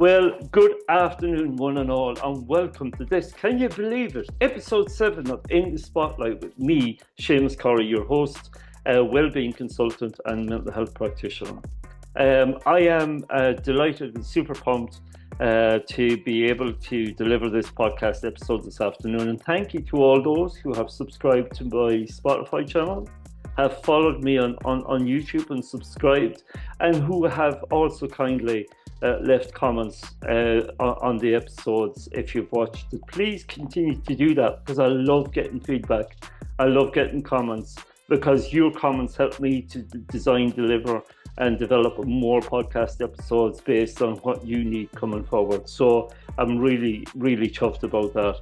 Well, good afternoon, one and all, and welcome to this. Can you believe it? Episode 7 of In the Spotlight with me, Seamus Corey, your host, wellbeing consultant and mental health practitioner. I am delighted and super pumped to be able to deliver this podcast episode this afternoon. And thank you to all those who have subscribed to my Spotify channel, have followed me on YouTube and subscribed, and who have also kindly left comments on the episodes if you've watched it. Please continue to do that because I love getting feedback. I love getting comments because your comments help me to design, deliver and develop more podcast episodes based on what you need coming forward. So I'm really, really chuffed about that.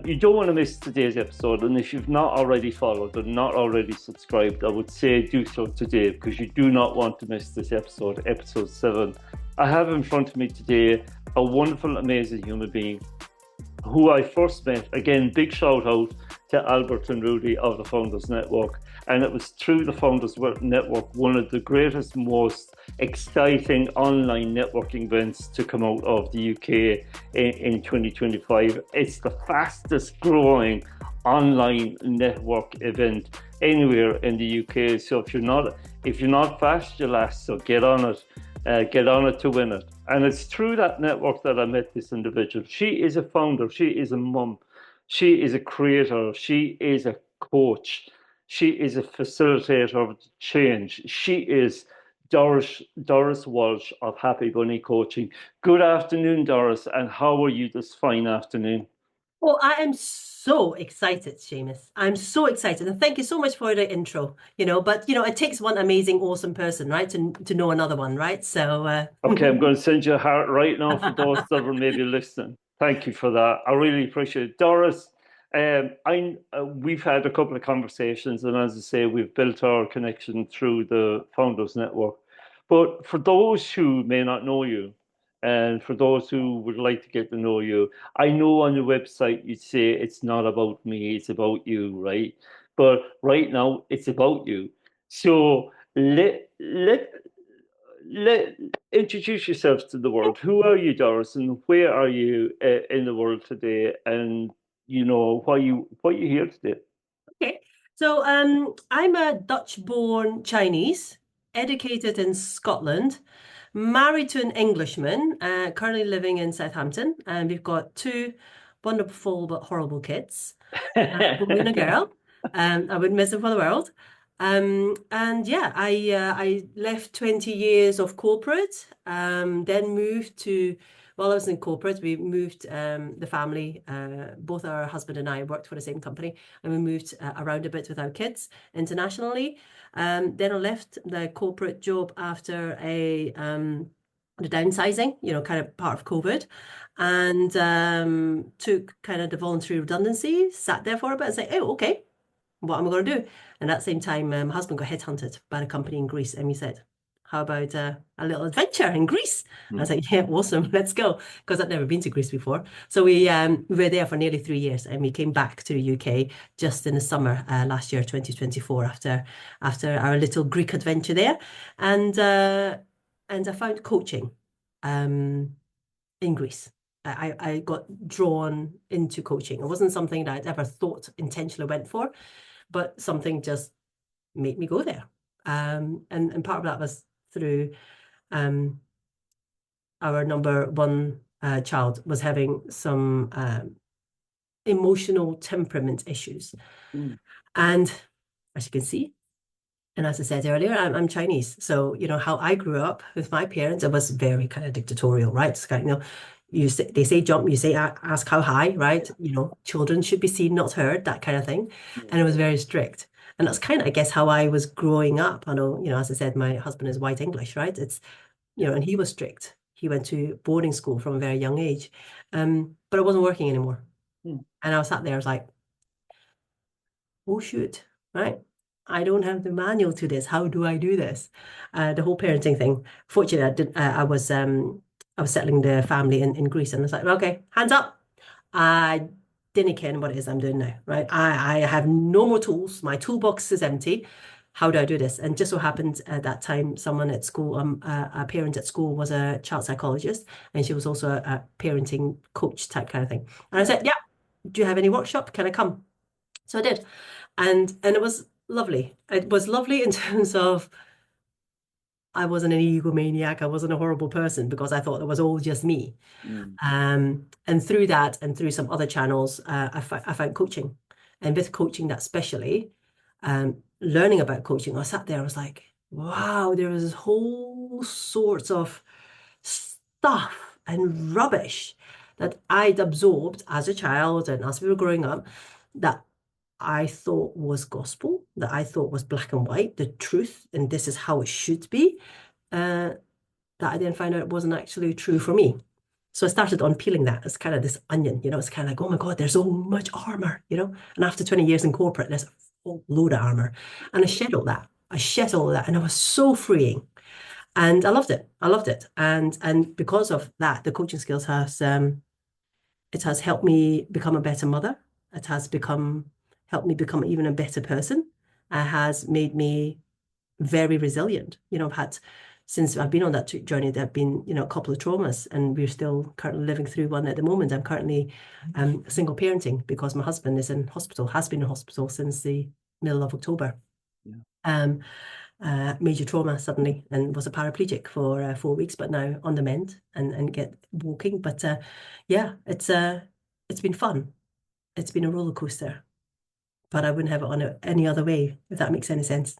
You don't want to miss today's episode, and if you've not already followed or not already subscribed, I would say do so today because you do not want to miss this episode 7. I have in front of me today a wonderful, amazing human being who I first met. Again, big shout out to Albert and Rudy of the Founders Network. And it was through the Founders Network, one of the greatest, most exciting online networking events to come out of the UK in 2025. It's the fastest growing online network event anywhere in the UK. So if you're not fast, you're last. So get on it. Get on it to win it. And it's through that network that I met this individual. She is a founder. She is a mum. She is a creator. She is a coach. She is a facilitator of change. She is Doris Walsh of Happy Bunny Coaching. Good afternoon, Doris. And how are you this fine afternoon? Well, I am so excited, Seamus. I'm so excited. And thank you so much for the intro, but it takes one amazing, awesome person, right, to know another one, right? So okay, I'm going to send you a heart right now for those that are maybe listening. Thank you for that. I really appreciate it. Doris, we've had a couple of conversations, and as I say, we've built our connection through the Founders Network. But for those who may not know you, and for those who would like to get to know you, I know on your website you say it's not about me, it's about you, right? But right now it's about you. So let introduce yourself to the world. Who are you, Doris, and where are you in the world today? And why you here today? Okay, so I'm a Dutch-born Chinese, educated in Scotland, married to an Englishman, currently living in Southampton, and we've got 2 wonderful but horrible kids, a boy and a girl. I wouldn't miss them for the world. And yeah, I left 20 years of corporate, then moved to, while I was in corporate, we moved, the family, both our husband and I worked for the same company, and we moved around a bit with our kids internationally. Then I left the corporate job after the downsizing, kind of part of COVID, and took kind of the voluntary redundancy, sat there for a bit and said, oh, okay, what am I going to do? And at the same time, my husband got headhunted by a company in Greece, and we said, how about a little adventure in Greece? I was like, yeah, awesome, let's go, because I'd never been to Greece before. So we were there for nearly 3 years, and we came back to the UK just in the summer last year, 2024, after our little Greek adventure there, and I found coaching in Greece. I got drawn into coaching. It wasn't something that I'd ever thought intentionally went for, but something just made me go there. And part of that was through our number one child was having some emotional temperament issues. And as you can see, and as I said earlier, I'm Chinese. So, how I grew up with my parents, it was very kind of dictatorial, right? It's kind of, they say jump, you say ask how high, right? Children should be seen, not heard, that kind of thing. And it was very strict. And that's kind of, I guess, how I was growing up. I know, as I said, my husband is white English, right? It's, and he was strict. He went to boarding school from a very young age. But it wasn't working anymore. And I was sat there, I was like, oh, shoot, right? I don't have the manual to this. How do I do this? The whole parenting thing. Fortunately, I was settling the family in Greece, and I was like, okay, hands up. I didn't care what it is I'm doing now, right? I have no more tools. My toolbox is empty. how do I do this? And just so happened at that time, someone at school, a parent at school was a child psychologist, and she was also a parenting coach type kind of thing. And I said, yeah, do you have any workshop? Can I come? So I did. And it was lovely. It was lovely in terms of I wasn't an egomaniac. I wasn't a horrible person because I thought it was all just me. Mm. And through that and through some other channels, I found coaching. And with coaching that specially, learning about coaching, I sat there, I was like, wow, there is whole sorts of stuff and rubbish that I'd absorbed as a child and as we were growing up that I thought was gospel, that I thought was black and white, the truth, and this is how it should be, that I then found out it wasn't actually true for me. So I started unpeeling that as kind of this onion, it's kind of like, oh my God, there's so much armor, And after 20 years in corporate, there's a whole load of armor. And I shed all that. And it was so freeing. And I loved it. I loved it. And because of that, the coaching skills it has helped me become a better mother. It has helped me become even a better person. It has made me very resilient. Since I've been on that journey, there have been, a couple of traumas, and we're still currently living through one at the moment. I'm currently single parenting because my husband is in hospital, has been in hospital since the middle of October. Yeah. Major trauma suddenly, and was a paraplegic for 4 weeks, but now on the mend and get walking. But yeah, it's been fun. It's been a roller coaster, but I wouldn't have it on any other way, if that makes any sense.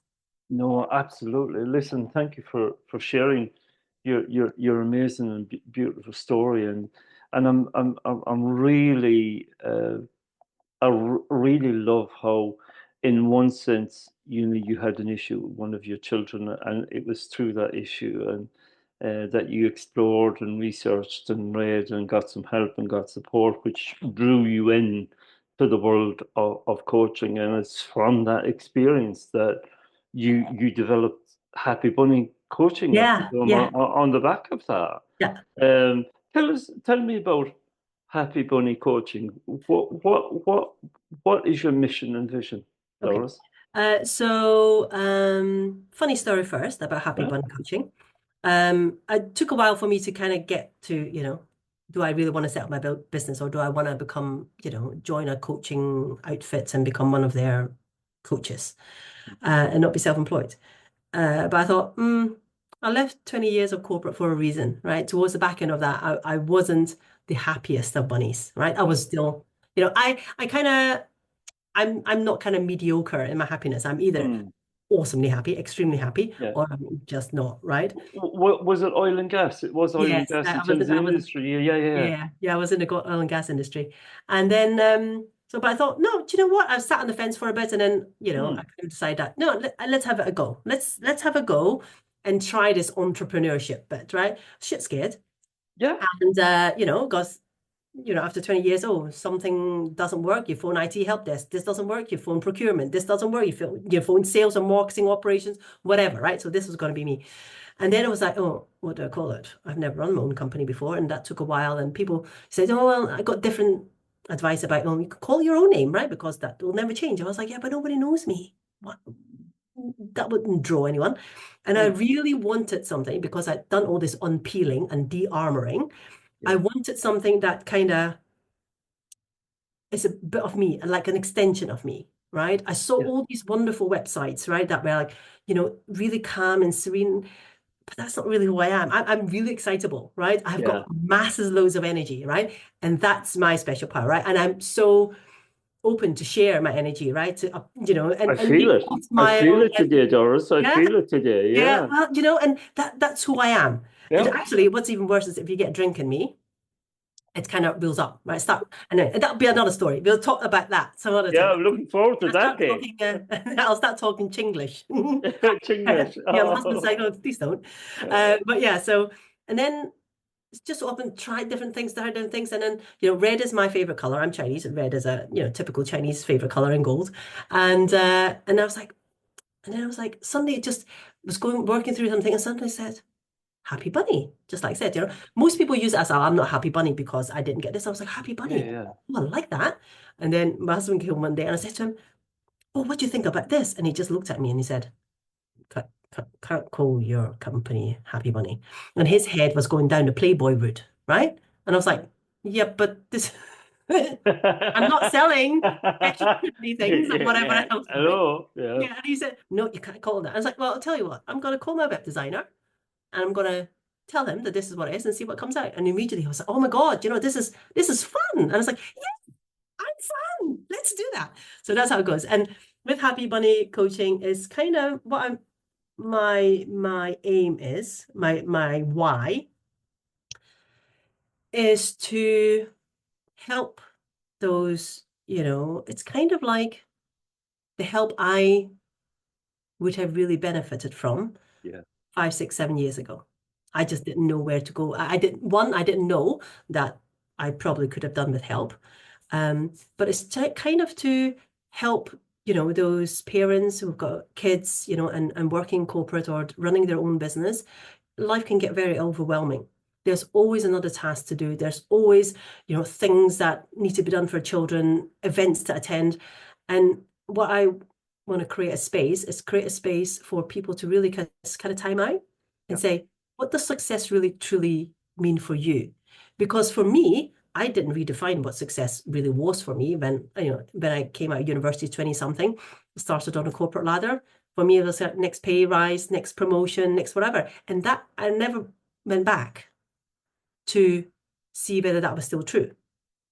No, absolutely. Listen, thank you for sharing your amazing and beautiful story, and I'm really really love how, in one sense, you had an issue with one of your children, and it was through that issue and that you explored and researched and read and got some help and got support, which drew you in to the world of coaching. And it's from that experience that you developed Happy Bunny Coaching, I Yeah, presume, yeah, on the back of that. yeah. Tell me about Happy Bunny Coaching. What is your mission and vision, Okay. Doris? Funny story first about Happy Yeah. Bunny coaching. It took a while for me to kind of get to, do I really want to set up my business, or do I want to become, join a coaching outfit and become one of their coaches, and not be self-employed. But I thought, I left 20 years of corporate for a reason, right? Towards the back end of that, I wasn't the happiest of bunnies, right? I was still, I kind of, I'm not kind of mediocre in my happiness. I'm either Mm, awesomely happy, extremely happy, yeah. or I'm just not, right? Was it oil and gas? It was oil and Yes, gas in terms of the industry. Yeah. yeah, I was in the oil and gas industry. And then, but I thought, no, do you know what? I sat on the fence for a bit, and then, I Mm, kind of decided that, no, let's have it a go. Let's have a go and try this entrepreneurship bit, right? Shit scared. yeah. And, because, after 20 years, oh, something doesn't work, you phone IT help desk, this doesn't work, you phone procurement, this doesn't work, you phone sales and marketing operations, whatever, right? So this was going to be me. And then it was like, oh, what do I call it? I've never run my own company before. And that took a while. And people said, oh, well, I got different advice about, oh, you could call your own name, right? Because that will never change. I was like, yeah, but nobody knows me. What? That wouldn't draw anyone. And I Mm, really wanted something, because I'd done all this unpeeling and de-armoring. I yeah. wanted something that kind of is a bit of me, like an extension of me, right? I saw Yeah. all these wonderful websites, right, that were like, really calm and serene, but that's not really who I am. I'm really excitable, right? I've Yeah. got masses loads of energy, right? And that's my special power, right? And I'm so open to share my energy, right? To, I and feel it. people I feel smile. it today, Doris. I Yeah, feel it today. yeah. Yeah. Well, and that's who I am. And Yeah. actually, what's even worse is if you get drink in me, it kind of builds up, right? And that'll be another story. We'll talk about that some other Yeah. time. I'm looking forward to I'll that start day. talking. I'll start talking Chinglish. Chinglish. Yeah, my husband's Oh. like, "Oh, please don't." But yeah, so and then just often try different things, and then red is my favorite color. I'm Chinese, and red is a typical Chinese favorite color in gold. And I was like, suddenly it just was working through something, and suddenly said, Happy Bunny, just like I said, most people use it as, oh, I'm not Happy Bunny because I didn't get this. I was like, Happy Yeah. Bunny. Yeah. Oh, I like that. And then my husband came one day and I said to him, oh, what do you think about this? And he just looked at me and he said, can't call your company Happy Bunny. And his head was going down the Playboy route, right? And I was like, yeah, but this, I'm not selling petty things and whatever Yeah. else, right? Hello. Yeah. Yeah, and he said, no, you can't call it that. I was like, well, I'll tell you what, I'm going to call my web designer and I'm going to tell him that this is what it is and see what comes out. And immediately he was like, oh my God, this is fun. And I was like, yeah, I'm fun. Let's do that. So that's how it goes. And with Happy Bunny coaching is kind of what my aim is, my why is to help those, it's kind of like the help I would have really benefited from Yeah. 5, 6, 7 years ago. I just didn't know where to go. I didn't know that I probably could have done with help. But it's kind of to help, those parents who've got kids, and working corporate or running their own business. Life can get very overwhelming. There's always another task to do. There's always, things that need to be done for children, events to attend. And what I want to create a space for people to really kind of time out and say, what does success really truly mean for you? Because for me, I didn't redefine what success really was for me when I came out of university 20 something, started on a corporate ladder. For me, it was next pay rise, next promotion, next whatever. And that I never went back to see whether that was still true.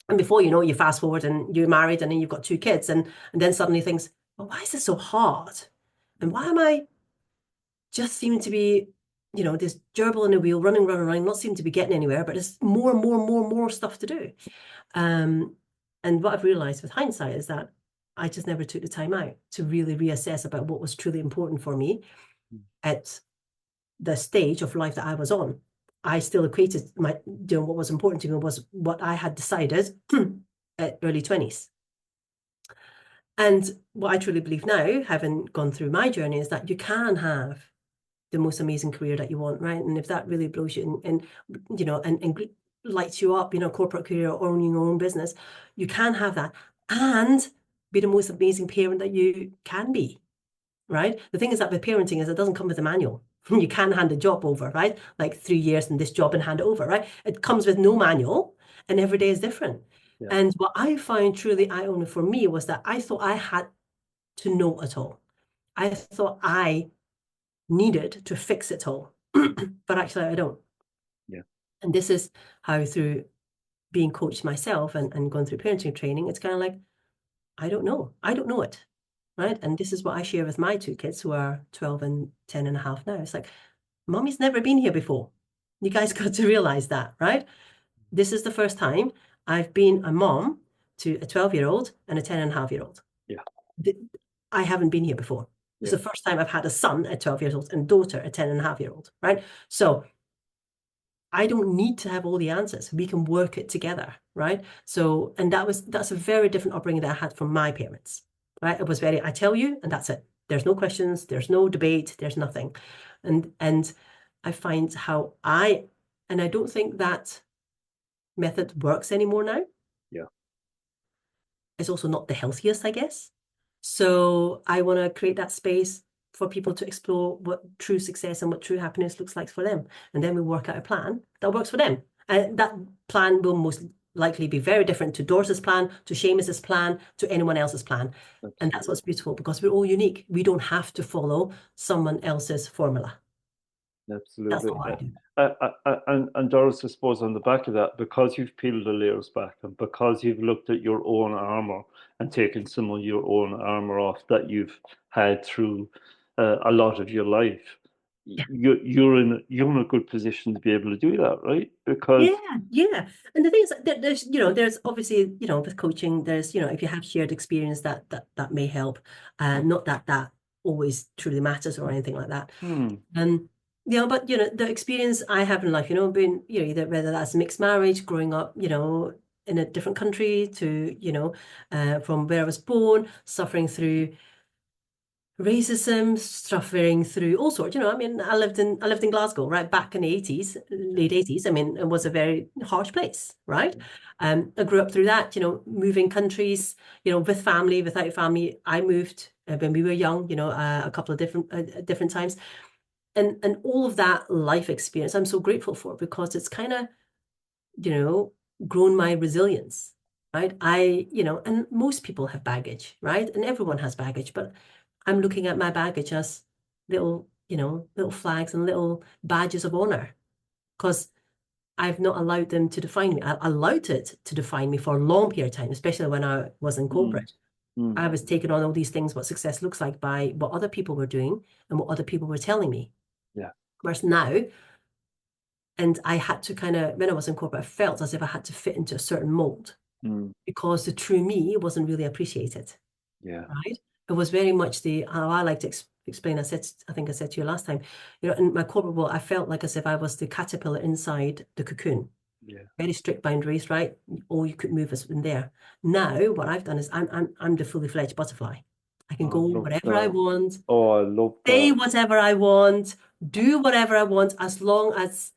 And before you know, you fast forward and you're married and then you've got 2 kids and then suddenly things, well, why is this so hard? And why am I just seeming to be, this gerbil in the wheel, running, not seeming to be getting anywhere, but there's more and more and more and more stuff to do. And what I've realized with hindsight is that I just never took the time out to really reassess about what was truly important for me at the stage of life that I was on. I still equated what was important to me was what I had decided at early 20s. And what I truly believe now, having gone through my journey, is that you can have the most amazing career that you want, right? And if that really blows you and lights you up, corporate career or owning your own business, you can have that and be the most amazing parent that you can be, right? The thing is that with parenting is it doesn't come with a manual. You can hand a job over, right? Like 3 years in this job and hand it over, right? It comes with no manual and every day is different. Yeah. And what I find truly eye-opening for me was that I thought I had to know it all. I thought I needed to fix it all, but actually I don't. Yeah. And this is how, through being coached myself and going through parenting training, it's kind of like, I don't know it, right? And this is what I share with my 2 kids who are 12 and 10 and a half now. It's like, mommy's never been here before. You guys got to realize that, right? This is the first time I've been a mom to a 12-year-old and a 10-and-a-half-year-old. Yeah. I haven't been here before. This is the first time I've had a son at 12 years old and a daughter at 10-and-a-half-year-old, right? So I don't need to have all the answers. We can work it together, right? So, and that's a very different upbringing that I had from my parents, right? It was very, I tell you, and that's it. There's no questions, there's no debate, there's nothing. And I find and I don't think that method works anymore now. Yeah. It's also not the healthiest, I guess. So I want to create that space for people to explore what true success and what true happiness looks like for them. And then we work out a plan that works for them. And that plan will most likely be very different to Doris's plan, to Seamus's plan, to anyone else's plan. Absolutely. And that's what's beautiful, because we're all unique. We don't have to follow someone else's formula. Absolutely. That's all I do. And Doris, I suppose on the back of that, because you've peeled the layers back and because you've looked at your own armor and taken some of your own armor off that you've had through a lot of your life, you're in a good position to be able to do that, right? Because yeah. And the thing is that there's obviously, with coaching, there's, if you have shared experience that may help. Not that always truly matters or anything like that. But the experience I have in life, being, whether that's mixed marriage, growing up, in a different country to, from where I was born, suffering through racism, suffering through all sorts. I lived in Glasgow, right back in the late 80s. It was a very harsh place, right? I grew up through that, moving countries, with family, without family. I moved when we were young, a couple of different times. And all of that life experience, I'm so grateful for, because it's kind of, grown my resilience, right? And most people have baggage, right? And everyone has baggage, but I'm looking at my baggage as little, little flags and little badges of honor, because I've not allowed them to define me. I allowed it to define me for a long period of time, especially when I was in corporate. I was taking on all these things, what success looks like, by what other people were doing and what other people were telling me. Yeah. Whereas now, and I had to kind of, when I was in corporate, I felt as if I had to fit into a certain mold because the true me wasn't really appreciated. Yeah. Right? It was very much how I like to explain. I think I said to you last time, in my corporate world, I felt like as if I was the caterpillar inside the cocoon. Yeah. Very strict boundaries, right? All you could move is in there. Now, what I've done is I'm the fully fledged butterfly. I can go wherever I want. Oh, I love that. Say whatever I want, do whatever I want, as long as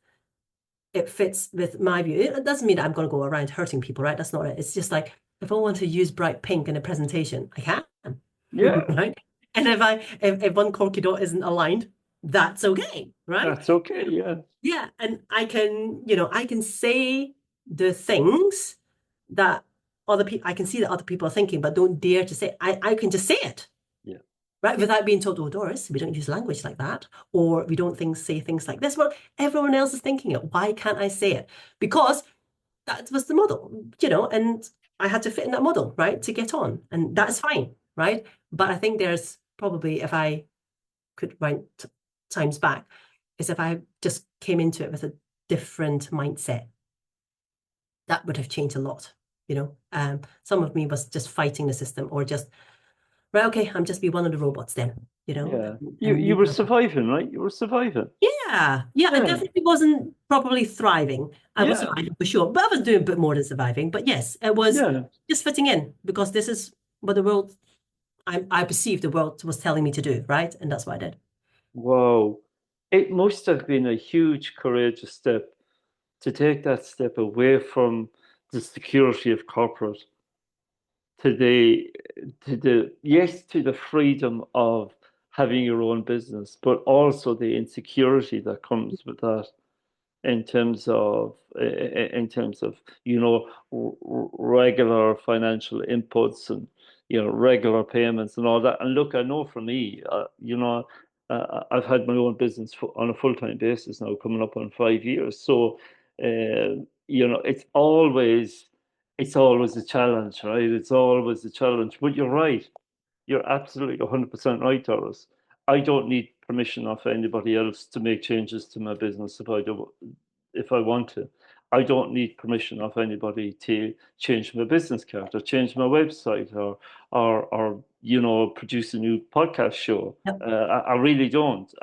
it fits with my view. It doesn't mean that I'm going to go around hurting people, right? That's not it. It's just like, if I want to use bright pink in a presentation, I can. Yeah. Right? And if one corky dot isn't aligned, that's okay, right? That's okay, yeah. Yeah, and I can say the things that I can see that other people are thinking, but don't dare to say. I can just say it. Yeah. Right, without being told, oh, Doris, we don't use language like that, or we don't say things like this. Well, everyone else is thinking it. Why can't I say it? Because that was the model, and I had to fit in that model, right, to get on. And that's fine, right? But I think there's probably, if I could wind times back, is if I just came into it with a different mindset, that would have changed a lot. Some of me was just fighting the system, or just, right, okay, I'm just be one of the robots then, Yeah. You were surviving, right? You were surviving. Yeah. I definitely wasn't properly thriving. I was surviving for sure, but I was doing a bit more than surviving. But yes, it was just fitting in, because this is what the world, I perceived the world was telling me to do, right? And that's what I did. Wow. It must have been a huge courageous step to take that step away from the security of corporate to the freedom of having your own business, but also the insecurity that comes with that in terms of regular financial inputs and regular payments and all that. And look, I know for me, I've had my own business on a full-time basis now, coming up on 5 years. So it's always a challenge, right? It's always a challenge. But you're right. You're absolutely 100% right, Doris. I don't need permission of anybody else to make changes to my business if I want to. I don't need permission of anybody to change my business card or change my website or produce a new podcast show. Yep. I really don't.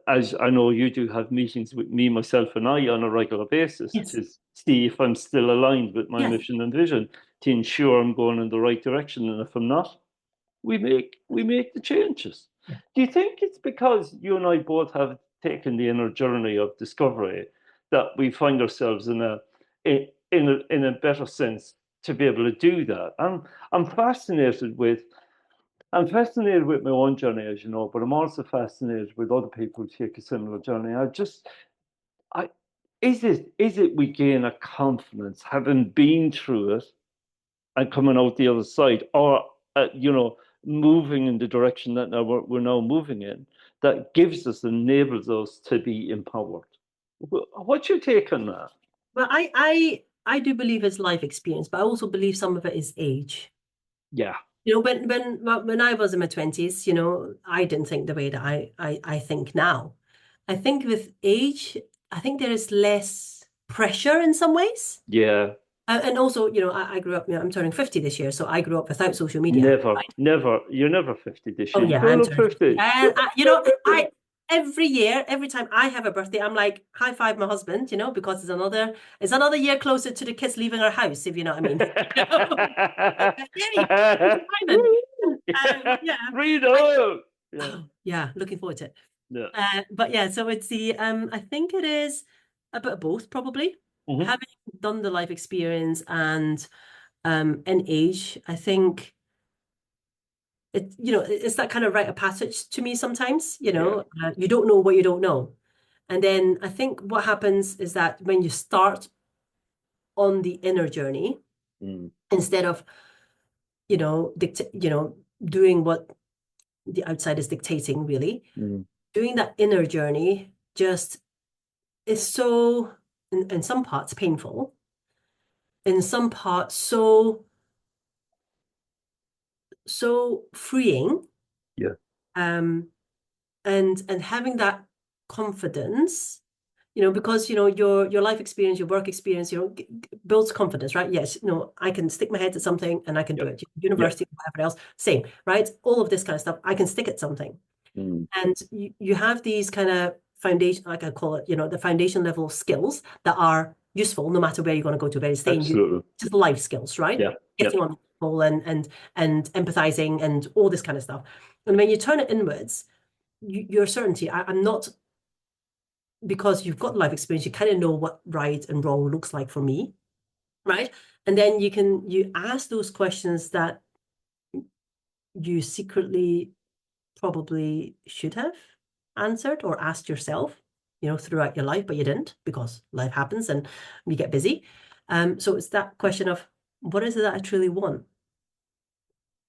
As I know you do have meetings with me, myself, and I on a regular basis to see if I'm still aligned with my mission and vision, to ensure I'm going in the right direction. And if I'm not, we make the changes. Yeah. Do you think it's because you and I both have taken the inner journey of discovery that we find ourselves in a better sense to be able to do that? I'm fascinated with my own journey, as you know, but I'm also fascinated with other people who take a similar journey. Is it we gain a confidence having been through it and coming out the other side, or moving in the direction that we're now moving in, that enables us to be empowered? What's your take on that? Well, I do believe it's life experience, but I also believe some of it is age. Yeah. When I was in my 20s, I didn't think the way that I think now. I think with age, I think there is less pressure in some ways. Yeah. And also, I grew up, I'm turning 50 this year, so I grew up without social media. Never. You're never 50 this year. Oh, yeah, I'm 50. And every year, every time I have a birthday, I'm like, high five my husband, because it's another year closer to the kids leaving our house, if you know what I mean. Yeah, looking forward to it. Yeah. But yeah, so it's I think it is a bit of both, probably. Mm-hmm. Having done the life experience and in age, I think it's that kind of rite of passage to me sometimes, you don't know what you don't know. And then I think what happens is that when you start on the inner journey, instead of, doing what the outside is dictating, really, doing that inner journey just is so, in some parts, painful, in some parts, so freeing. Yeah. And having that confidence, because your life experience, your work experience, builds confidence, right? Yes, I can stick my head to something and I can do it. University, whatever else, same, right? All of this kind of stuff, I can stick at something. And you have these kind of foundation, like I call it, the foundation level skills that are useful no matter where you're going to go to, where you're staying. Just life skills, right? Yeah. Getting on people and empathizing and all this kind of stuff. And when you turn it inwards, your certainty, I'm not, because you've got life experience, you kind of know what right and wrong looks like for me, right? And then you ask those questions that you secretly probably should have answered or asked yourself, throughout your life, but you didn't, because life happens and we get busy. So it's that question of, what is it that I truly want?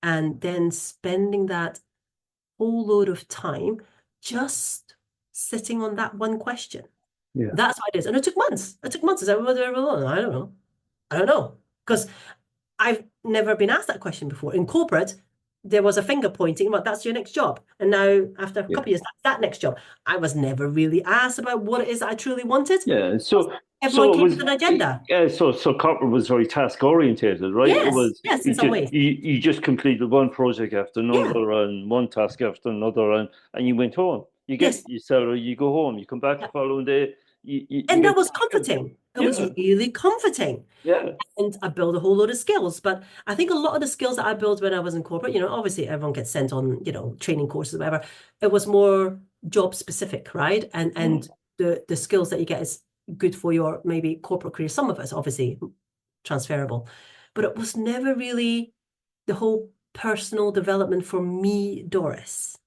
And then spending that whole load of time just sitting on that one question. Yeah. That's what it is. And it took months. Is that what ever long? I don't know. Because I've never been asked that question before. In corporate, there was a finger pointing, well, that's your next job. And now, after a couple of years, that's that next job. I was never really asked about what it is that I truly wanted. Yeah. So everyone came with an agenda. Yeah. So corporate was very task orientated, right? Yes, in some ways. You just completed one project after another and one task after another, and you went home. You get your salary, you go home, you come back the following day. And that was comforting. It was really comforting. Yeah. And I built a whole load of skills. But I think a lot of the skills that I built when I was in corporate, obviously everyone gets sent on, training courses or whatever. It was more job specific, right? And the skills that you get is good for your maybe corporate career. Some of it's obviously transferable. But it was never really the whole personal development for me, Doris,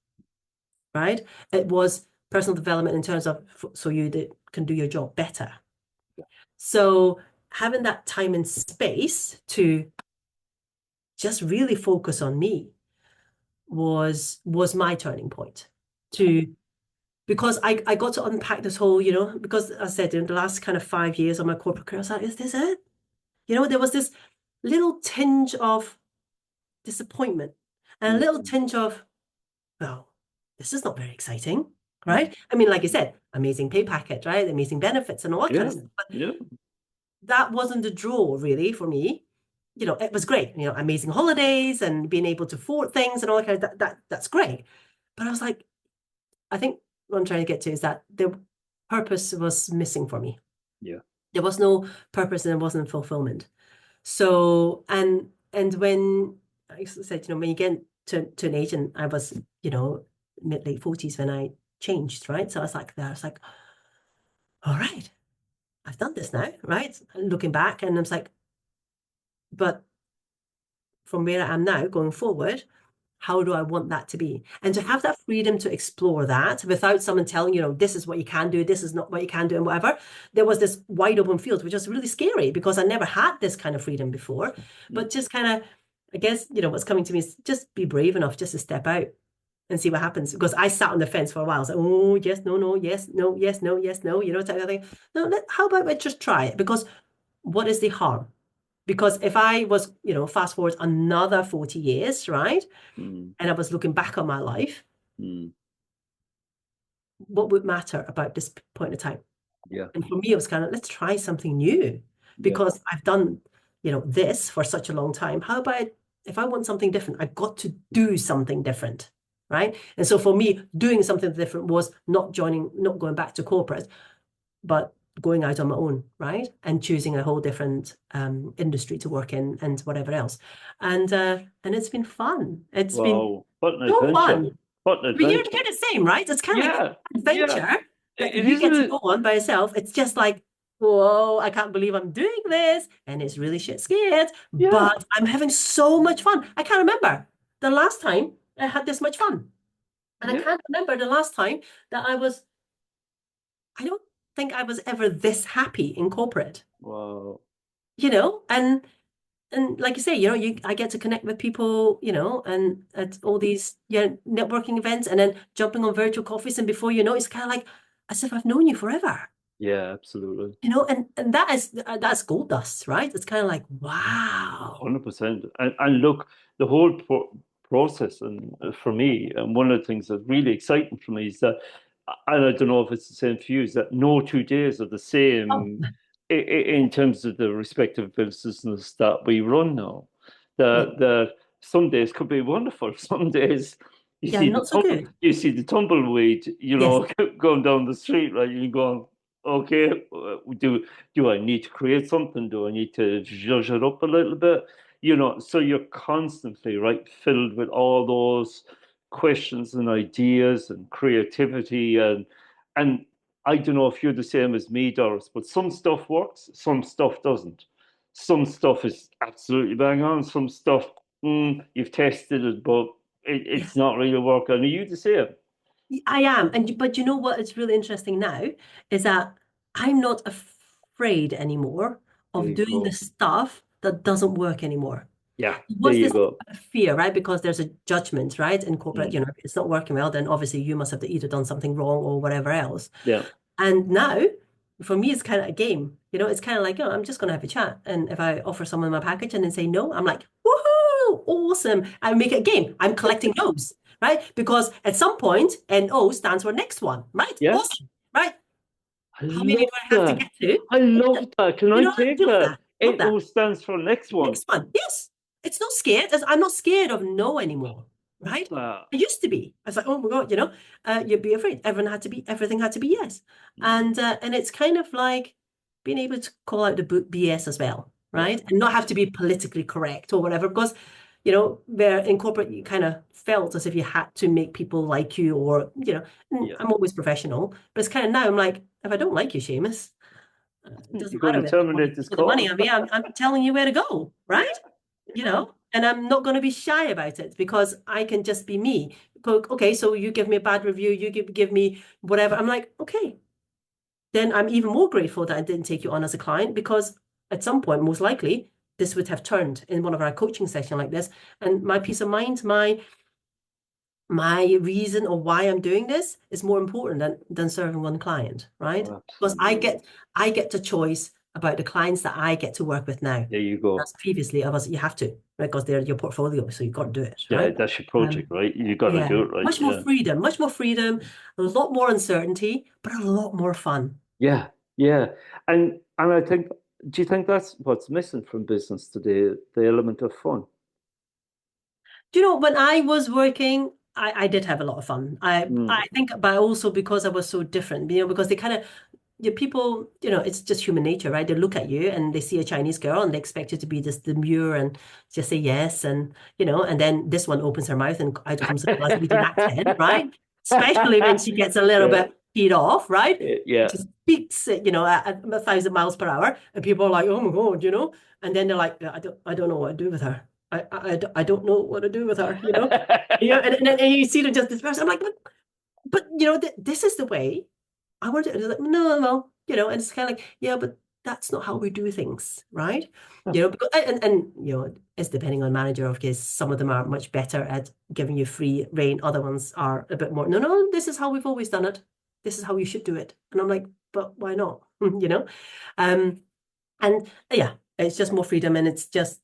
right? It was personal development in terms of so you can do your job better. So having that time and space to just really focus on me was my turning point. Because I got to unpack this whole, because I said in the last kind of 5 years of my corporate career, I was like, is this it? There was this little tinge of disappointment and a little tinge of, well, this is not very exciting, right? I mean, like you said, amazing pay packet, right? Amazing benefits and all that kind of stuff. But that wasn't the draw really for me. It was great, amazing holidays and being able to afford things and all that kind of that's great. But I was like, I think what I'm trying to get to is that the purpose was missing for me. Yeah. There was no purpose and there wasn't fulfillment. So, and when I said, when you get to an age, and I was, mid-late 40s when I changed, right? So I was like, all right, I've done this now, right? And looking back, and I was like, but from where I am now going forward, how do I want that to be? And to have that freedom to explore that without someone telling you, this is what you can do, this is not what you can do, and whatever. There was this wide open field, which was really scary because I never had this kind of freedom before. But just kind of, I guess, what's coming to me is just be brave enough just to step out and see what happens. Because I sat on the fence for a while. I was like, oh, yes, no, yes, no, yes, no, yes, no, type of thing. No, how about we just try it? Because what is the harm? Because if I was, fast forward another 40 years, right? And I was looking back on my life, what would matter about this point of time? Yeah. And for me, it was kind of, let's try something new because I've done, this for such a long time. How about if I want something different, I've got to do something different, right? And so for me, doing something different was not going back to corporate, but going out on my own, right? And choosing a whole different industry to work in and whatever else. And it's been fun. It's been so fun. What an But you're adventure. the same, right? It's kind of like an adventure that you get to go on by yourself. It's just like, whoa, I can't believe I'm doing this. And it's really shit scared. But I'm having so much fun. I can't remember the last time I had this much fun. And I Yeah. can't remember the last time that I don't think I was ever this happy in corporate, Wow. and like you say, I get to connect with people, and at all these networking events, and then jumping on virtual coffees, and before you know, it's kind of like as if I've known you forever. Yeah, absolutely. And that's gold dust, right? It's kind of like, wow. 100%. And look, the whole process, and for me, and one of the things that's really exciting for me is that, and I don't know if it's the same for you, is that no 2 days are the Oh, same in terms of the respective businesses that we run now. yeah, The some days could be wonderful. Some days yeah, not so good. you see the tumbleweed, Yes, going down the street, right? You go, okay, do I need to create something? Do I need to zhuzh it up a little bit? So you're constantly, right, filled with all those questions and ideas and creativity, and I don't know if you're the same as me, Doris, but some stuff works, some stuff doesn't. Some stuff is absolutely bang on. Some stuff, you've tested it, but yeah. it's not really working. Are you the same? I am, but you know what is really interesting now is that I'm not afraid anymore There of you doing the go. stuff that doesn't work anymore. Yeah, there Was you this go. fear, right? Because there's a judgment, right? In corporate, Mm, if it's not working well, then obviously you must have either done something wrong or whatever else. yeah, And now, for me, it's kind of a game. It's kind of like, I'm just going to have a chat. And if I offer someone my package and then say no, I'm like, woohoo, awesome. I make it a game. I'm collecting no's, right? Because at some point, NO stands for next one, right? yeah. Awesome, right? I How many love do I have to that. get to? I love that. Can I I take love that? that. Love It that. all stands for next one. Next one. Yes. It's not scared. I'm not scared of no anymore. Love Right? that. I used to be. I was like, oh my God, you'd be afraid. Everything had to be yes. Mm, And it's kind of like being able to call out the BS as well, yeah, right? And not have to be politically correct or whatever, because where in corporate you kind of felt as if you had to make people like you, or and yeah. I'm always professional, but it's kind of now I'm like, if I don't like you, Seamus, it doesn't You're going matter to where terminate this the money. call. I mean, I'm telling you where to go, right? And I'm not going to be shy about it because I can just be me. Okay, so you give me a bad review, you give me whatever. I'm like, okay, then I'm even more grateful that I didn't take you on as a client, because at some point, most likely, this would have turned in one of our coaching sessions like this. And my peace of mind, my reason or why I'm doing this is more important than serving one client, right? Oh, Because absolutely. I get to choice about the clients that I get to work with now. There you go. That's previously I was you have to, right? Because they're your portfolio, so you've got to do it, Yeah, right? that's your project, Um, right? You got to yeah, do it right. Yeah. much more freedom, a lot more uncertainty, but a lot more fun. Yeah, yeah. And I think, do you think that's what's missing from business today, the element of fun? Do you know, when I was working, I did have a lot of fun. I Mm, think, but also because I was so different, because they kind of people, it's just human nature, right? They look at you and they see a Chinese girl and they expect you to be just demure and just say yes, and then this one opens her mouth and out comes a Glaswegian accent, right? Especially when she gets a little yeah, bit peed off, right? yeah. She speaks, at 1,000 miles per hour, and people are like, "Oh my God," and then they're like, I don't know what to do with her. I don't know what to do with her, and you see them just disperse. I'm like, but this is the way I want to. Like, no, no, and it's kind of like, yeah, but that's not how we do things, right? Because, and it's depending on manager. Of course, some of them are much better at giving you free reign. Other ones are a bit more. No, no, this is how we've always done it. This is how you should do it. And I'm like, but why not? Um, and yeah, it's just more freedom, and it's just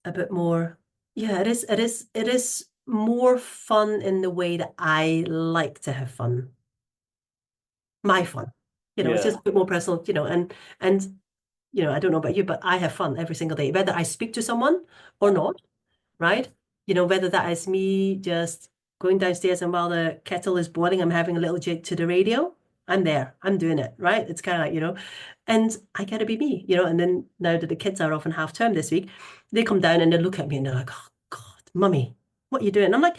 a bit more. Yeah, it is. It is more fun in the way that I like to have fun. My fun. It's Yeah, just a bit more personal, and I don't know about you, but I have fun every single day, whether I speak to someone or not, right? Whether that is me just going downstairs and while the kettle is boiling, I'm having a little jig to the radio. I'm there. I'm doing it, right? It's kind of like, and I gotta be me, and then now that the kids are off in half term this week, they come down and they look at me and they're like, oh God, mummy, what are you doing? I'm like,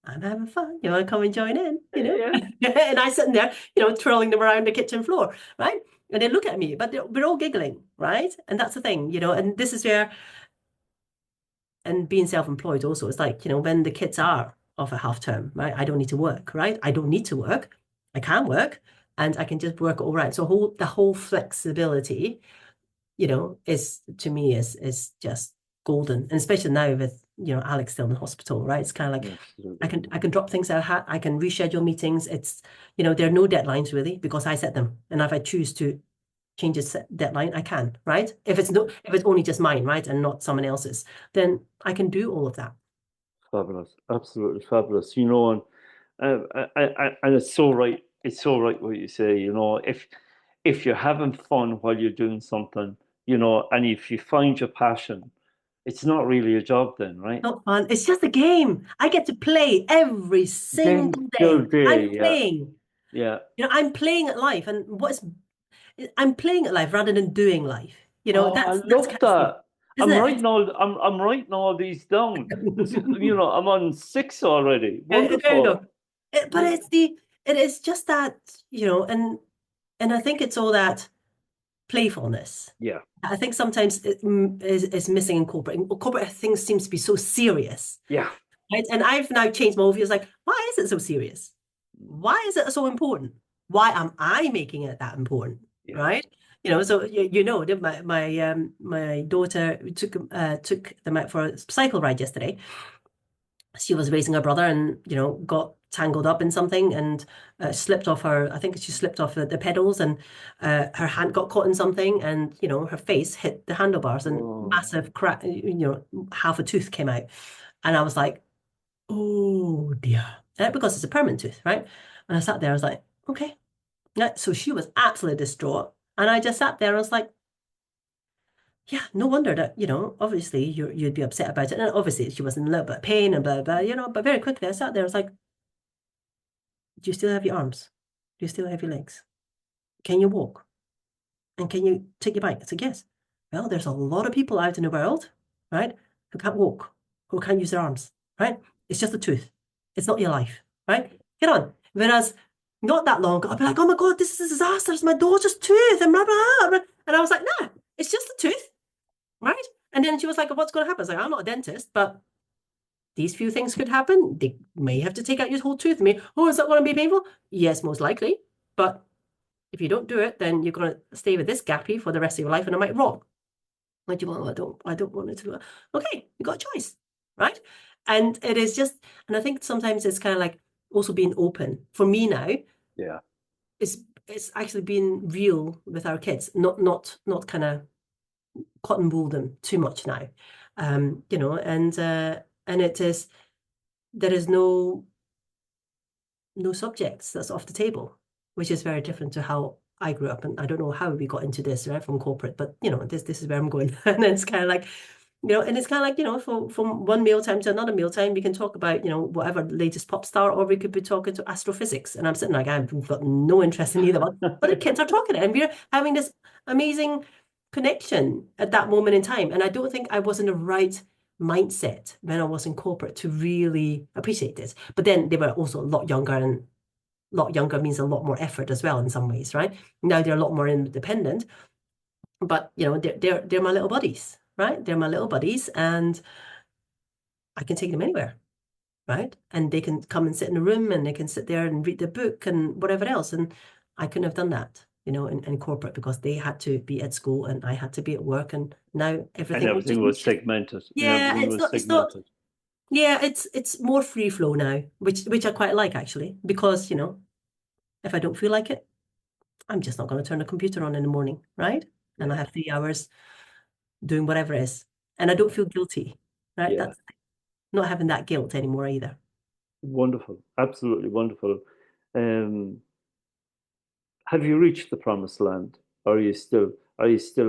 I'm having fun. You want to come and join in, yeah. And I sitting there, twirling them around the kitchen floor, right? And they look at me, but we're all giggling, right? And that's the thing, and this is where and being self-employed also, it's like, when the kids are off at half term, right? I don't need to work, right? I don't need to work. I can work and I can just work all right. So the whole flexibility, is to me is just golden. And especially now with, Alex still in the hospital, right? It's kind of like I can drop things out of hat, I can reschedule meetings. It's, there are no deadlines really because I set them. And if I choose to change a deadline, I can, right? If it's only just mine, right, and not someone else's, then I can do all of that. Fabulous, absolutely fabulous. And and it's so right. It's so right what you say. If you're having fun while you're doing something, and if you find your passion, it's not really a job then, right? Not fun. It's just a game. I get to play every single Single day. day, I'm yeah, playing. yeah. I'm playing at life, and I'm playing at life rather than doing life. Oh, I That's love kind of cool, that. isn't it? I'm writing all these down. I'm on 6 already. There you Wonderful. go. But it is just that, and I think it's all that playfulness. Yeah, I think sometimes it is missing in corporate. In corporate, things seems to be so serious, yeah. right? And I've now changed my view. It's like, why is it so serious? Why is it so important? Why am I making it that important? Yeah. Right? So my daughter took them out for a cycle ride yesterday. She was racing her brother and got tangled up in something and slipped off I think she slipped off the pedals and her hand got caught in something and her face hit the handlebars and Whoa. massive crack, half a tooth came out. And I was like, oh dear. Because it's a permanent tooth, right? And I sat there, I was like, okay. Yeah, so she was absolutely distraught. And I just sat there, I was like, yeah, no wonder that, obviously you'd be upset about it. And obviously she was in a little bit of pain and blah, blah, but very quickly I sat there, I was like, do you still have your arms? Do you still have your legs? Can you walk? And can you take your bike? I said, yes. Well, there's a lot of people out in the world, right, who can't walk, who can't use their arms, right? It's just a tooth. It's not your life, right? Get on. Whereas not that long ago, I'd be like, oh my God, this is a disaster. It's my daughter's tooth and blah, blah, blah. And I was like, nah, it's just a tooth, right? And then she was like, what's going to happen? I was like, I'm not a dentist, but these few things could happen. They may have to take out your whole tooth. Oh, is that going to be painful? Yes, most likely. But if you don't do it, then you're going to stay with this gappy for the rest of your life and it might rot. Like, well, I don't want it to do it. Okay, you got a choice, right? And it is just, and I think sometimes it's kind of like also being open. For me now, Yeah. it's actually being real with our kids, not kind of cotton wool them too much now. And it is, there is no subjects that's off the table, which is very different to how I grew up. And I don't know how we got into this, right, from corporate, but this is where I'm going. And it's kind of like, and it's kind of like, from one mealtime to another mealtime, we can talk about, whatever the latest pop star, or we could be talking to astrophysics. And I'm sitting like, I've got no interest in either one, but the kids are talking it, and we're having this amazing connection at that moment in time. And I don't think I was in the right mindset when I was in corporate to really appreciate this. But then they were also a lot younger, and a lot younger means a lot more effort as well in some ways, right? Now they're a lot more independent, but they're my little buddies, right? They're my little buddies, and I can take them anywhere, right? And they can come and sit in a room, and they can sit there and read the book and whatever else. And I couldn't have done that, in corporate, because they had to be at school and I had to be at work, and now Everything was segmented. Yeah, Everything was segmented. Yeah, it's more free flow now, which I quite like, actually, because if I don't feel like it, I'm just not going to turn the computer on in the morning, right? And I have 3 hours doing whatever it is, and I don't feel guilty, right? Yeah. That's not having that guilt anymore either. Wonderful, absolutely wonderful. Have you reached the promised land? Or are you still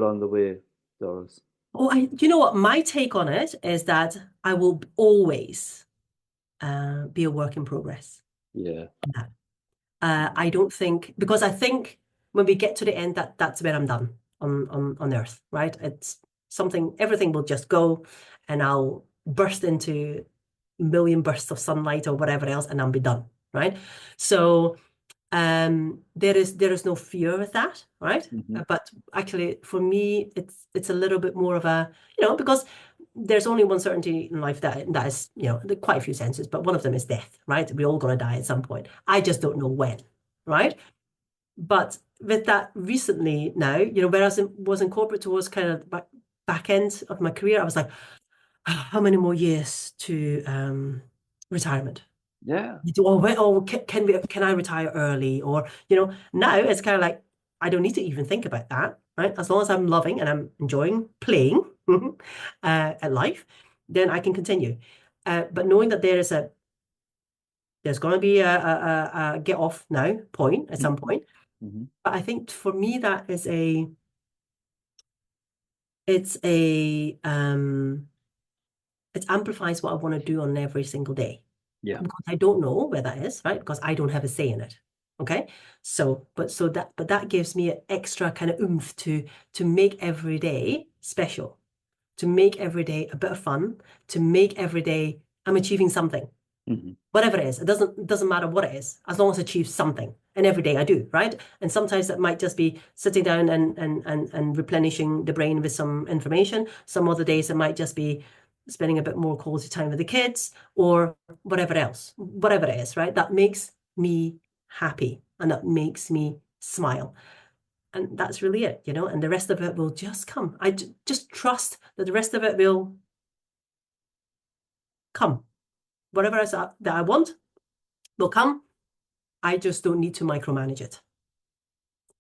on the way, Doris? Oh, you know what? My take on it is that I will always be a work in progress. Yeah. I don't think, because I think when we get to the end, that's where I'm done on Earth, right? It's something, everything will just go, and I'll burst into a million bursts of sunlight or whatever else, and I'll be done, right? So there is no fear with that, right? Mhm. But actually, for me, it's a little bit more of a, because there's only one certainty in life that is, there are quite a few senses, but one of them is death, right? We're all going to die at some point. I just don't know when, right? But with that recently now, whereas I was in corporate towards kind of back end of my career, I was like, how many more years to retirement? Yeah. Can I retire early? Or, now it's kind of like, I don't need to even think about that, right? As long as I'm loving and I'm enjoying playing at life, then I can continue. But knowing that there's going to be a get off now point at some point. Mm-hmm. But I think for me, that is it amplifies what I want to do on every single day. Yeah. Because I don't know where that is, right? Because I don't have a say in it. Okay. But that gives me an extra kind of oomph to make every day special, to make every day a bit of fun, to make every day I'm achieving something. Mm-hmm. Whatever it is, it doesn't matter what it is, as long as I achieve something. And every day I do, right? And sometimes that might just be sitting down and replenishing the brain with some information. Some other days it might just be spending a bit more quality time with the kids or whatever it is, right? That makes me happy and that makes me smile. And that's really it, and the rest of it will just come. I just trust that the rest of it will come. Whatever it is that I want will come. I just don't need to micromanage it.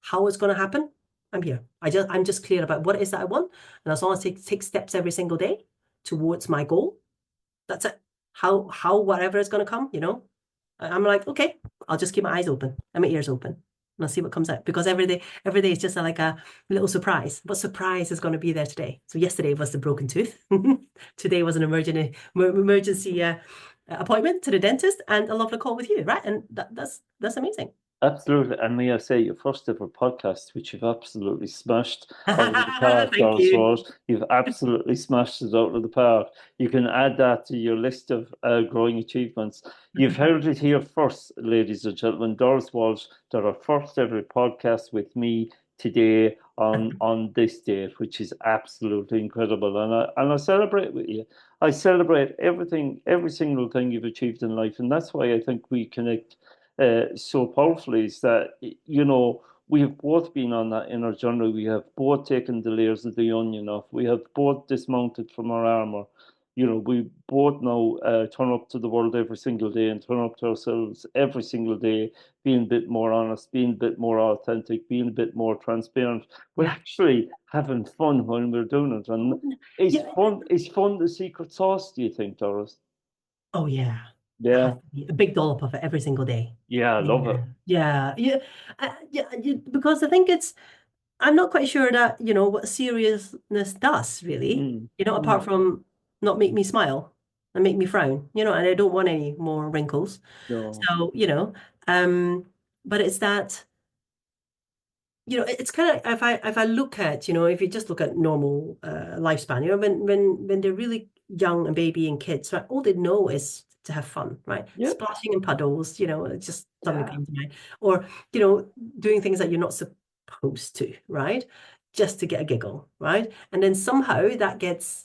How it's going to happen, I'm here. I'm just clear about what it is that I want. And as long as I take steps every single day towards my goal, that's it. How whatever is going to come, I'm like, okay, I'll just keep my eyes open and my ears open. And I'll see what comes out. Because every day is just like a little surprise. What surprise is going to be there today? So yesterday was the broken tooth. Today was an emergency appointment to the dentist and a lovely call with you, right? And that's amazing. Absolutely. And may I say, your first ever podcast, which you've absolutely smashed out of the park, Thank Doris you. Walsh. You've absolutely smashed it out of the park. You can add that to your list of growing achievements. You've heard it here first, ladies and gentlemen. Doris Walsh did her first ever podcast with me today on this date, which is absolutely incredible. And I celebrate with you. I celebrate everything, every single thing you've achieved in life. And that's why I think we connect so powerfully, is that, we have both been on that inner journey. We have both taken the layers of the onion off. We have both dismounted from our armor. We both now turn up to the world every single day and turn up to ourselves every single day, being a bit more honest, being a bit more authentic, being a bit more transparent. We're actually having fun when we're doing it. And is fun the secret sauce, do you think, Doris? Oh, yeah. Yeah. A big dollop of it every single day. Yeah, I love it. Yeah. Because I think I'm not quite sure that, what seriousness does really, apart from not make me smile and make me frown, and I don't want any more wrinkles. No. So, but it's that, it's kind of, if I look at, if you just look at normal lifespan, when they're really young and baby and kids, right, all they know is to have fun, right? Yep. Splashing in puddles, it's just something came to mind. Or, doing things that you're not supposed to, right? Just to get a giggle, right? And then somehow that gets,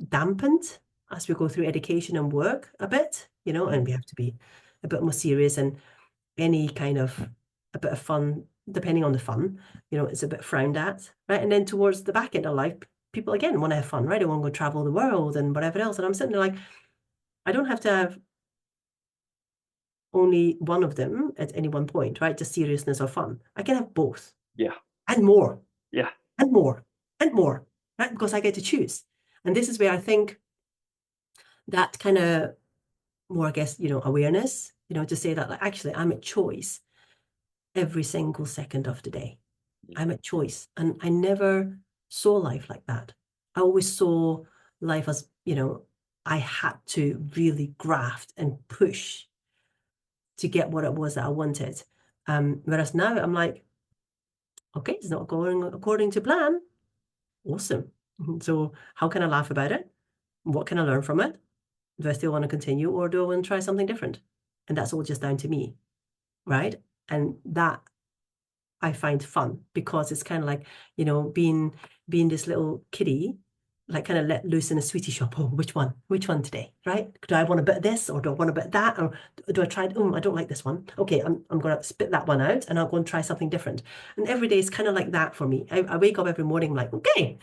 dampened as we go through education and work a bit, and we have to be a bit more serious, and any kind of a bit of fun, depending on the fun, it's a bit frowned at, right? And then towards the back end of life, people again want to have fun, right? They want to go travel the world and whatever else. And I'm sitting there like, I don't have to have only one of them at any one point, right? Just seriousness or fun. I can have both. Yeah. And more. Yeah. And more. And more, right? Because I get to choose. And this is where I think that kind of more, I guess, awareness, to say that, like, actually, I'm at choice every single second of the day. Yeah. I'm at choice. And I never saw life like that. I always saw life as, I had to really graft and push to get what it was that I wanted. Whereas now I'm like, okay, it's not going according to plan. Awesome. So how can I laugh about it? What can I learn from it? Do I still want to continue, or do I want to try something different? And that's all just down to me, right? And that I find fun, because it's kind of like, being this little kiddie like kind of let loose in a sweetie shop. Oh, which one? Which one today? Right? Do I want a bit of this or do I want a bit of that? Or do I try, oh, I don't like this one. Okay, I'm gonna spit that one out and I'll go and try something different. And every day is kind of like that for me. I wake up every morning like, okay,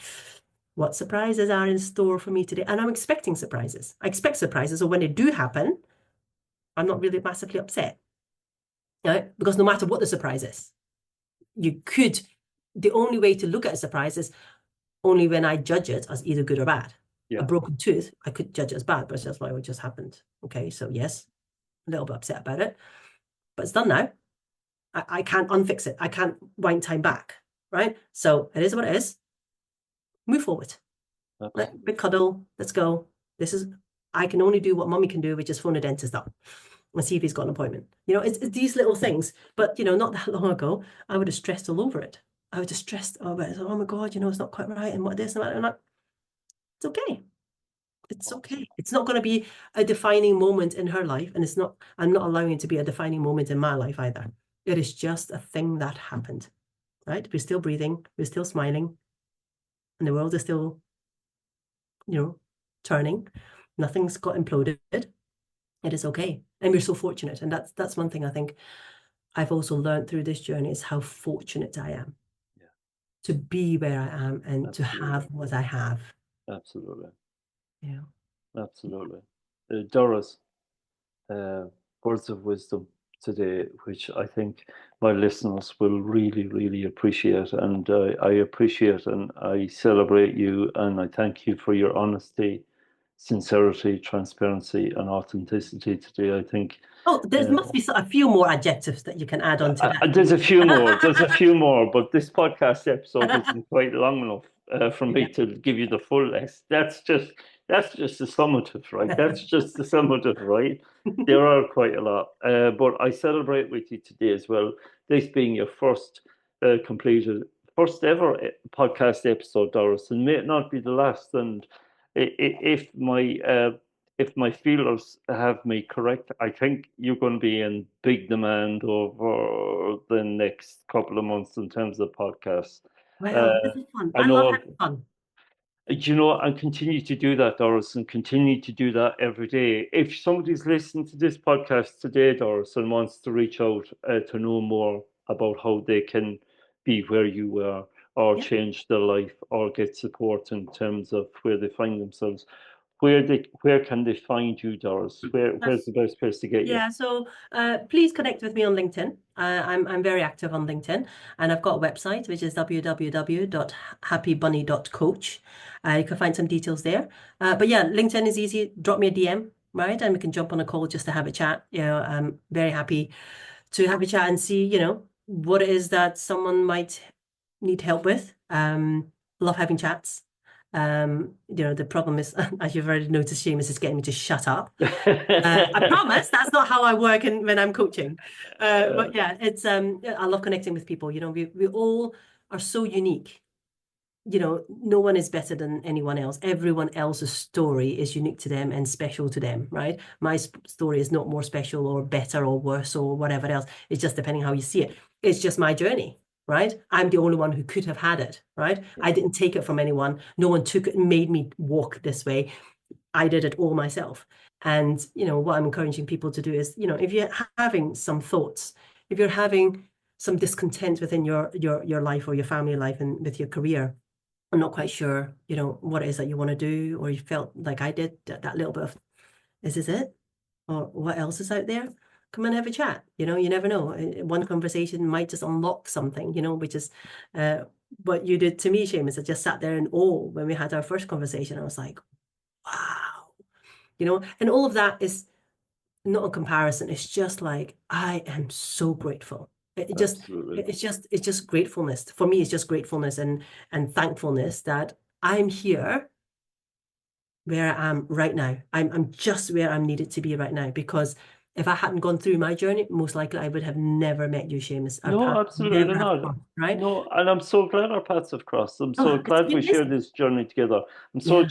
what surprises are in store for me today? And I'm expecting surprises. I expect surprises. So when they do happen, I'm not really massively upset. Right? Because no matter what the surprise is, the only way to look at a surprise is only when I judge it as either good or bad. Yeah. A broken tooth, I could judge it as bad, but it's just like what just happened. Okay, so yes, a little bit upset about it, but it's done now. I can't unfix it. I can't wind time back, right? So it is what it is. Move forward. Big cuddle. Let's go. I can only do what mommy can do, which is phone a dentist up and see if he's got an appointment. It's these little things. But, not that long ago, I would have stressed all over it. I would have stressed about it. Oh my God, it's not quite right. And what this and that. And that. It's okay. It's okay. It's not going to be a defining moment in her life. And I'm not allowing it to be a defining moment in my life either. It is just a thing that happened, right? We're still breathing. We're still smiling. And the world is still, turning. Nothing's got imploded. It is okay. And we're so fortunate. And that's one thing I think I've also learned through this journey is how fortunate I am to be where I am and to have what I have. Absolutely. Yeah. Absolutely. Doris, words of wisdom today, which I think my listeners will really, really appreciate. And I appreciate and I celebrate you and I thank you for your honesty, sincerity, transparency, and authenticity today. I think. Oh, there must be a few more adjectives that you can add on to that. There's a few more. There's a few more, but this podcast episode isn't quite long enough for me to give you the full list. That's just the summative, right? That's just the summative, right? There are quite a lot, but I celebrate with you today as well. This being your first completed, first ever podcast episode, Doris, and may it not be the last. And if my feelers have me correct, I think you're going to be in big demand over the next couple of months in terms of podcasts. Well, this is fun. I I love know, having fun. and continue to do that, Doris, and continue to do that every day. If somebody's listening to this podcast today, Doris, and wants to reach out to know more about how they can be where you are, or change their life, or get support in terms of where they find themselves, where can they find you, Doris? Where's the best place to get you? Yeah, so please connect with me on LinkedIn. I'm very active on LinkedIn, and I've got a website which is www.happybunny.coach. You can find some details there. But yeah, LinkedIn is easy. Drop me a DM, right, and we can jump on a call just to have a chat. I'm very happy to have a chat and see, what it is that someone might need help with. Love having chats. The problem is, as you've already noticed, Seamus is getting me to shut up. I promise that's not how I work when I'm coaching. But yeah, I love connecting with people. We all are so unique. No one is better than anyone else. Everyone else's story is unique to them and special to them, right? My story is not more special or better or worse or whatever else. It's just depending how you see it. It's just my journey. Right? I'm the only one who could have had it, right? I didn't take it from anyone. No one took it and made me walk this way. I did it all myself. And, what I'm encouraging people to do is, if you're having some thoughts, if you're having some discontent within your life or your family life and with your career, I'm not quite sure, what it is that you want to do, or you felt like I did, that little bit of, is this it? Or what else is out there? Come and have a chat. You never know. One conversation might just unlock something, which is what you did to me, Seamus. I just sat there in awe when we had our first conversation. I was like, wow, and all of that is not a comparison. It's just like, I am so grateful. It's just gratefulness. For me, it's just gratefulness and thankfulness that I'm here where I am right now. I'm just where I'm needed to be right now, because if I hadn't gone through my journey, most likely I would have never met you, Seamus. No, absolutely not. Crossed, right? No, and I'm so glad our paths have crossed. I'm so glad we shared this journey together. I'm so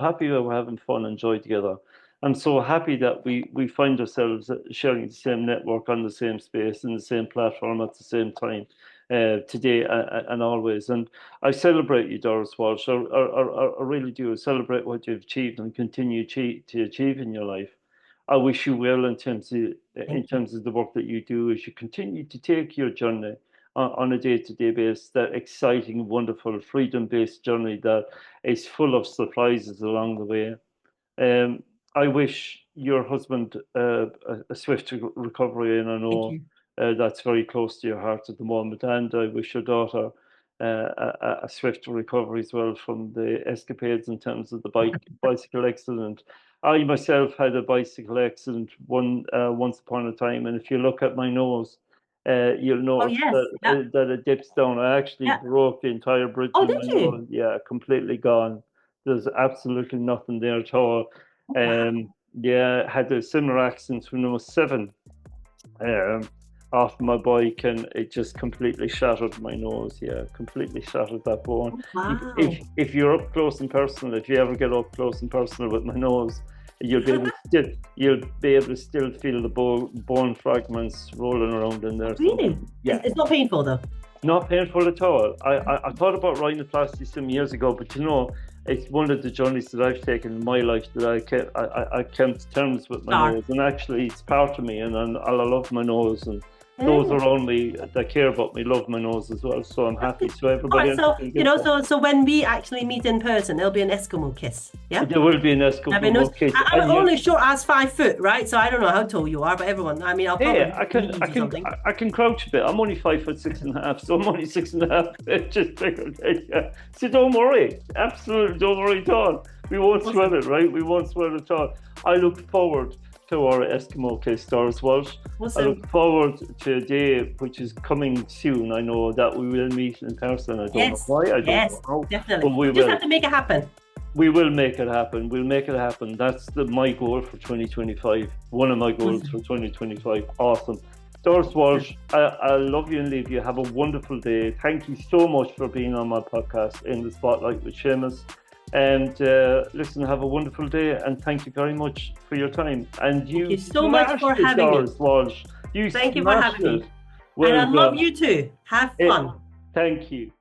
happy that we're having fun and joy together. I'm so happy that we find ourselves sharing the same network on the same space in the same platform at the same time. today and always. And I celebrate you, Doris Walsh. I really do. I celebrate what you've achieved and continue to achieve in your life. I wish you well in terms of the work that you do as you continue to take your journey on a day-to-day basis, that exciting, wonderful, freedom-based journey that is full of surprises along the way. I wish your husband a swift recovery, and I know that's very close to your heart at the moment. And I wish your daughter a swift recovery as well from the escapades in terms of the bicycle accident. I myself had a bicycle accident once upon a time, and if you look at my nose, you'll notice that it dips down. I actually broke the entire bridge of my nose. Yeah, completely gone. There's absolutely nothing there at all. Yeah, had a similar accident when I was 7. Off my bike, and it just completely shattered my nose. Yeah, completely shattered that bone. Wow. If you're up close and personal, if you ever get up close and personal with my nose, you'll be able to still feel the bone fragments rolling around in there. Really? So, yeah. It's not painful though. Not painful at all. I thought about rhinoplasty some years ago, but it's one of the journeys that I've taken in my life that I came to terms with my nose, and actually it's part of me, and I love my nose, and those around me that care about me love my nose as well. So I'm happy. So everybody. So when we actually meet in person, there'll be an Eskimo kiss. Yeah. There will be an Eskimo kiss. I'm only short as 5 foot, right? So I don't know how tall you are, but everyone. I mean, I'll probably. I can crouch a bit. I'm only 5'6.5", so I'm only 6.5 inches bigger. Yeah. So don't worry. Absolutely, don't worry at all. We won't sweat it, right? We won't sweat it at all. I look forward to our Eskimo kiss, Doris Walsh. I look forward to a day which is coming soon. I know that we will meet in person. I don't know why. I don't know how. Definitely. But we just have to make it happen. We will make it happen. We'll make it happen. That's my goal for 2025. One of my goals for 2025. Awesome. Doris Walsh, I love you and leave you. Have a wonderful day. Thank you so much for being on my podcast, In the Spotlight with Seamus. And listen, have a wonderful day, and thank you very much for your time. And thank you so much for having me. Doris Walsh. Thank you for having me. Well and I love you too. Have fun. Thank you.